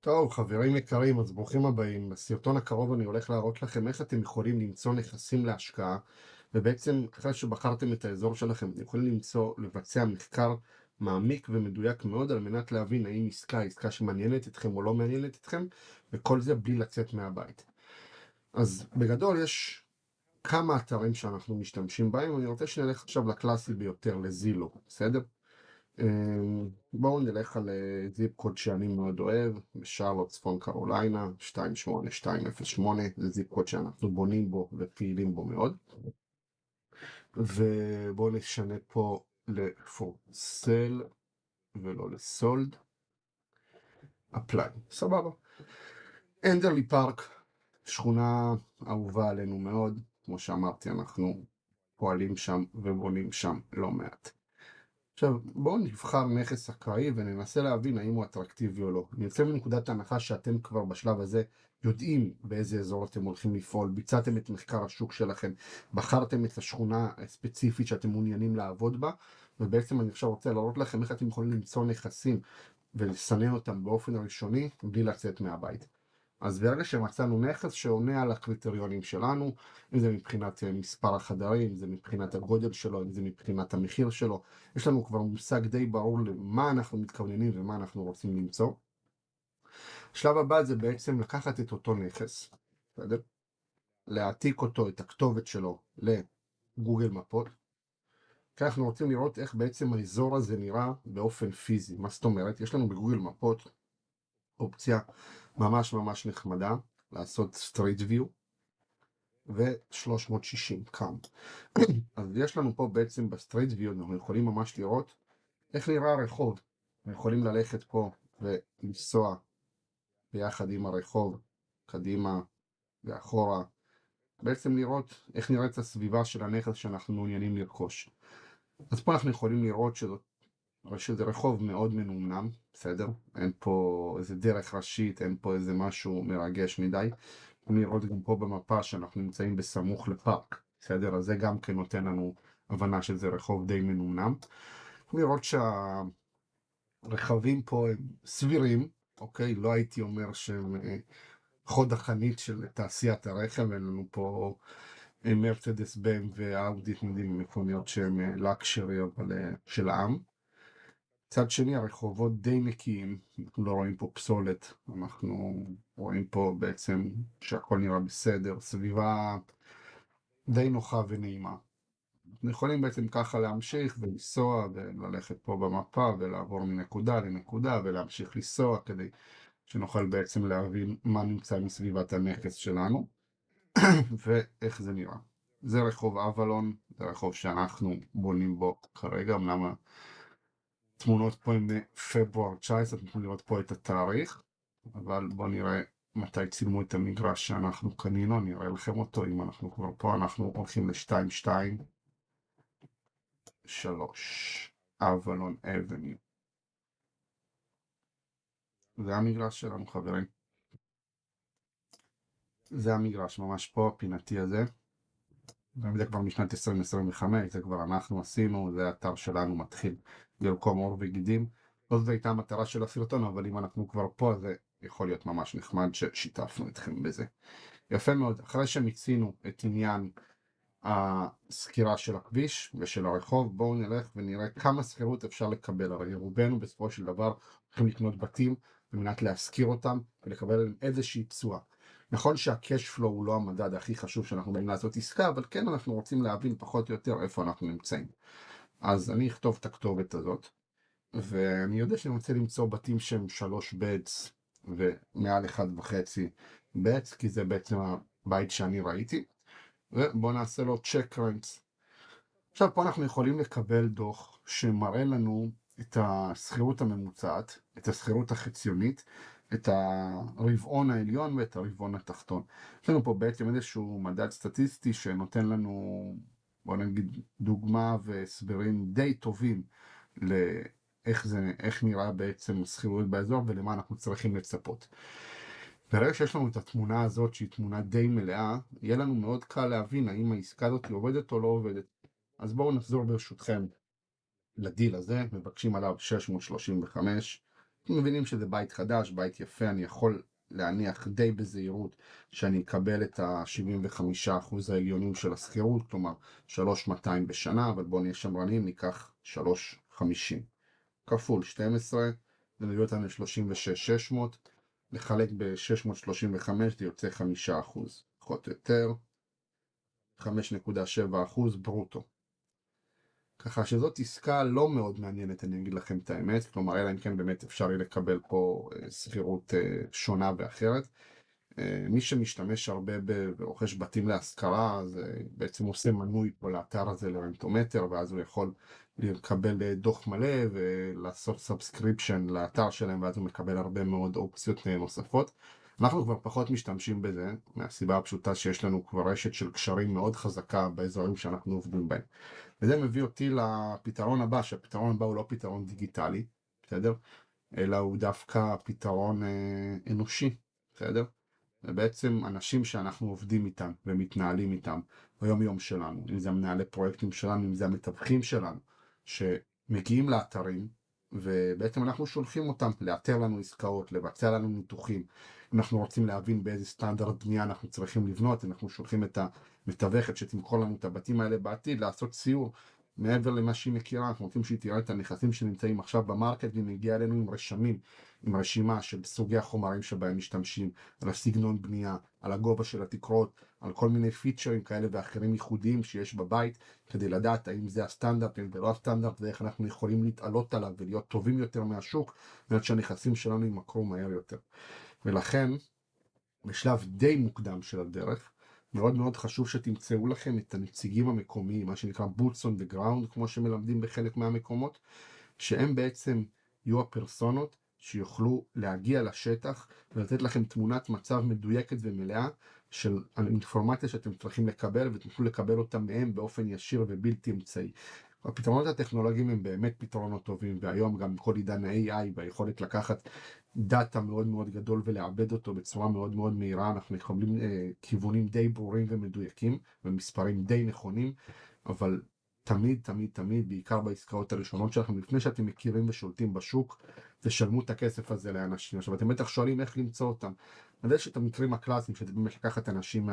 טוב, חברים יקרים, אז ברוכים הבאים. בסרטון הקרוב אני הולך להראות לכם איך אתם יכולים למצוא נכסים להשקעה, ובעצם אחרי שבחרתם את האזור שלכם, אתם יכולים לבצע מחקר מעמיק ומדויק מאוד על מנת להבין האם עסקה שמעניינת אתכם או לא מעניינת אתכם, וכל זה בלי לצאת מהבית. אז בגדול יש כמה אתרים שאנחנו משתמשים בהם, אני רוצה שנלך עכשיו לקלאסי ביותר, לזילו, בסדר? בואו נלך על זיפ קוד שאני מאוד אוהב, בשרלוט, צפון קרוליינה, 28208, זה זיפ קוד שאנחנו בונים בו ופעילים בו מאוד. ובואו נשנה פה ל-for sale ולא ל-sold, apply, סבבה. אנדרלי פארק, שכונה אהובה עלינו מאוד, כמו שאמרתי, אנחנו פועלים שם ובונים שם לא מעט. עכשיו, בואו נבחר נכס אקראי וננסה להבין האם הוא אטרקטיבי או לא. אני יוצא מנקודת ההנחה שאתם כבר בשלב הזה יודעים באיזה אזור אתם הולכים לפעול, ביצעתם את מחקר השוק שלכם, בחרתם את השכונה הספציפית שאתם מעוניינים לעבוד בה, ובעצם אני עכשיו רוצה להראות לכם איך אתם יכולים למצוא נכסים ולסנן אותם באופן הראשוני בלי לצאת מהבית. אז ברגע שמצאנו נכס שעונה על הקריטריונים שלנו, אם זה מבחינת מספר החדרים, אם זה מבחינת הגודל שלו, אם זה מבחינת המחיר שלו, יש לנו כבר מושג די ברור למה אנחנו מתכווננים ומה אנחנו רוצים למצוא. השלב הבא זה בעצם לקחת את אותו נכס, בסדר? להעתיק אותו, את הכתובת שלו, לגוגל מפות. כי אנחנו רוצים לראות איך בעצם האזור הזה נראה באופן פיזי. מה זאת אומרת? יש לנו בגוגל מפות אופציה ממש נחמדה, לעשות סטריט ויו, ו-360 כאן. אז יש לנו פה בעצם בסטריט ויו, אנחנו יכולים ממש לראות איך נראה הרחוב. אנחנו יכולים ללכת פה ולנסוע ביחד עם הרחוב, קדימה ואחורה, בעצם לראות איך נראית הסביבה של הנכס שאנחנו מעוניינים לרכוש. אז פה אנחנו יכולים לראות שזה רחוב מאוד מנומנם, בסדר? אין פה איזה דרך ראשית, אין פה איזה משהו מרגש מדי. יכולים לראות גם פה במפה שאנחנו נמצאים בסמוך לפארק, בסדר? אז זה גם כן נותן לנו הבנה שזה רחוב די מנומנם. יכולים לראות שהרכבים פה הם סבירים, אוקיי? לא הייתי אומר שהם חוד החנית של תעשיית הרכב, אין לנו פה מרצדס בם ואאודי מכוניות שהן לקשרי אבל של העם. מצד שני הרחובות די נקיים, אנחנו לא רואים פה פסולת, אנחנו רואים פה בעצם שהכל נראה בסדר, סביבה די נוחה ונעימה. אנחנו יכולים בעצם ככה להמשיך ולנסוע וללכת פה במפה ולעבור מנקודה לנקודה ולהמשיך לנסוע כדי שנוכל בעצם להבין מה נמצא מסביבת הנכס שלנו ואיך זה נראה. זה רחוב אבלון, זה רחוב שאנחנו בונים בו כרגע, אמנם התמונות פה הן פברואר 19, אתם יכולים לראות פה את התאריך, אבל בואו נראה מתי צילמו את המגרש שאנחנו קנינו, אני אראה לכם אותו, אם אנחנו כבר פה, אנחנו הולכים ל-223 אבלון אבניו. זה המגרש שלנו חברים. זה המגרש ממש פה, הפינתי הזה. זה כבר משנת 2025, זה כבר אנחנו עשינו, זה האתר שלנו מתחיל לרקום עור וגידים. לא זו הייתה המטרה של הסרטון, אבל אם אנחנו כבר פה, זה יכול להיות ממש נחמד ששיתפנו אתכם בזה. יפה מאוד, אחרי שמיצינו את עניין הסקירה של הכביש ושל הרחוב, בואו נלך ונראה כמה שכירות אפשר לקבל. הרי רובנו בסופו של דבר הולכים לקנות בתים על מנת להשכיר אותם ולקבל עליהם איזושהי תשואה. נכון שה-cash flow הוא לא המדד הכי חשוב שאנחנו באים לעשות עסקה, אבל כן אנחנו רוצים להבין פחות או יותר איפה אנחנו נמצאים. אז אני אכתוב את הכתובת הזאת, ואני יודע שאני רוצה למצוא בתים שהם 3 beds ומעל 1.5 beds, כי זה בעצם הבית שאני ראיתי. ובואו נעשה לו check rents. עכשיו פה אנחנו יכולים לקבל דוח שמראה לנו את השכירות הממוצעת, את השכירות החציונית, את הרבעון העליון ואת הרבעון התחתון. יש לנו פה בעצם איזשהו מדד סטטיסטי שנותן לנו, בוא נגיד, דוגמה והסברים די טובים איך נראה בעצם השכירות באזור ולמה אנחנו צריכים לצפות. ברגע שיש לנו את התמונה הזאת שהיא תמונה די מלאה, יהיה לנו מאוד קל להבין האם העסקה הזאת עובדת או לא עובדת. אז בואו נחזור ברשותכם לדיל הזה, מבקשים עליו 635, מבינים שזה בית חדש, בית יפה, אני יכול להניח די בזהירות שאני אקבל את ה-75% העליונים של השכירות, כלומר 3,200 בשנה, אבל בואו נהיה שמרנים, ניקח 3,50 כפול 12, זה מביא אותנו ל-36,600, לחלק ב-635 זה יוצא 5%, פחות או יותר, 5.7% ברוטו. ככה שזאת עסקה לא מאוד מעניינת, אני אגיד לכם את האמת, כלומר אלא אם כן באמת אפשר יהיה לקבל פה שכירות שונה ואחרת. מי שמשתמש הרבה ורוכש בתים להשכרה, אז בעצם עושה מנוי פה לאתר הזה לרנטומטר, ואז הוא יכול לקבל דוח מלא ולעשות סאבסקריפשן לאתר שלהם, ואז הוא מקבל הרבה מאוד אופציות נוספות. אנחנו כבר פחות משתמשים בזה, מהסיבה הפשוטה שיש לנו כבר רשת של קשרים מאוד חזקה באזורים שאנחנו עובדים בהם. וזה מביא אותי לפתרון הבא, שהפתרון הבא הוא לא פתרון דיגיטלי, בסדר? אלא הוא דווקא פתרון אנושי, בסדר? ובעצם אנשים שאנחנו עובדים איתם ומתנהלים איתם ביום יום שלנו, אם זה מנהלי פרויקטים שלנו, אם זה המתווכים שלנו, שמגיעים לאתרים, ובעצם אנחנו שולחים אותם לאתר לנו עסקאות, לבצע לנו ניתוחים. אם אנחנו רוצים להבין באיזה סטנדרט בנייה אנחנו צריכים לבנות, אנחנו שולחים את המתווכת שתמכור לנו את הבתים האלה בעתיד, לעשות סיור מעבר למה שהיא מכירה. אנחנו רוצים שהיא תראה את הנכסים שנמצאים עכשיו במרקט, והיא מגיעה אלינו עם רשמים, עם רשימה של סוגי החומרים שבהם משתמשים, על הסגנון בנייה, על הגובה של התקרות, על כל מיני פיצ'רים כאלה ואחרים ייחודיים שיש בבית, כדי לדעת האם זה הסטנדרט, אם זה לא הסטנדרט, ואיך אנחנו יכולים להתעלות עליו ולהיות טובים יותר מהשוק, ועד שהנכסים שלנו יימכרו מהר יותר. ולכן, בשלב די מוקדם של הדרך, מאוד מאוד חשוב שתמצאו לכם את הנציגים המקומיים, מה שנקרא boots on the ground, כמו שמלמדים בחלק מהמקומות, שהם בעצם יהיו הפרסונות שיוכלו להגיע לשטח ולתת לכם תמונת מצב מדויקת ומלאה של האינפורמציה שאתם צריכים לקבל, ותוכלו לקבל אותה מהם באופן ישיר ובלתי אמצעי. הפתרונות הטכנולוגיים הם באמת פתרונות טובים, והיום גם כל עידן ה-AI והיכולת לקחת דאטה מאוד מאוד גדול ולעבד אותו בצורה מאוד מאוד מהירה, אנחנו יכולים כיוונים די ברורים ומדויקים ומספרים די נכונים, אבל תמיד, תמיד, תמיד, בעיקר בעסקאות הראשונות שלכם, לפני שאתם מכירים ושולטים בשוק, תשלמו את הכסף הזה לאנשים. עכשיו, אתם בטח שואלים איך למצוא אותם. אז יש את המקרים הקלאסיים, שאתם באמת לקחת אנשים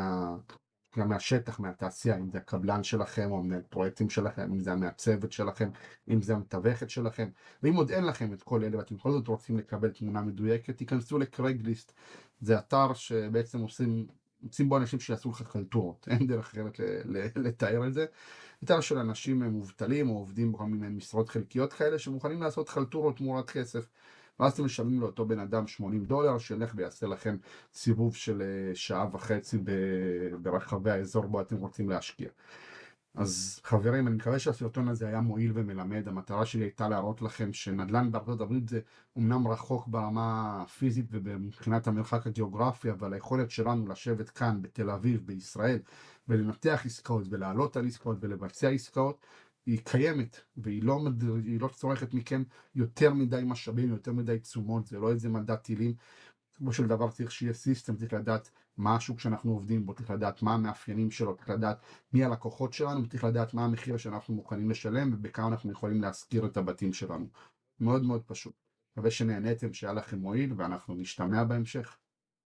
גם מהשטח, מהתעשייה, אם זה הקבלן שלכם, או מנהל פרויקטים שלכם, אם זה המעצבת שלכם, אם זה המתווכת שלכם, ואם עוד אין לכם את כל אלה, ואתם בכל זאת רוצים לקבל תמונה מדויקת, תיכנסו לקרייגליסט. זה אתר שבעצם עושים בו אנשים שיעשו לך חלטורות, אין דרך אחרת לתאר את זה. אתר של אנשים מובטלים או עובדים בכל מיני משרות חלקיות כאלה שמוכנים לעשות חלטורות תמורת כסף, ואז אתם משלמים לאותו בן אדם $80 שילך ויעשה לכם סיבוב של שעה וחצי ברחבי האזור בו אתם רוצים להשקיע. אז חברים, אני מקווה שהסרטון הזה היה מועיל ומלמד. המטרה שלי הייתה להראות לכם שנדל"ן בארצות הברית זה אומנם רחוק ברמה הפיזית ובמבחינת המרחק הגיאוגרפי, אבל היכולת שלנו לשבת כאן בתל אביב, בישראל, ולנתח עסקאות ולעלות על עסקאות ולבצע עסקאות, היא קיימת, והיא לא צורכת מכם יותר מדי משאבים, יותר מדי תשומות. זה לא איזה מדע טילים. כמו של דבר צריך שיהיה סיסטם, צריך לדעת מה השוק שאנחנו עובדים בו, צריך לדעת מה המאפיינים שלו, צריך לדעת מי הלקוחות שלנו, צריך לדעת מה המחיר שאנחנו מוכנים לשלם ובכמה אנחנו יכולים להשכיר את הבתים שלנו. מאוד מאוד פשוט. מקווה שנהניתם, שהיה לכם מועיל, ואנחנו נשתמע בהמשך.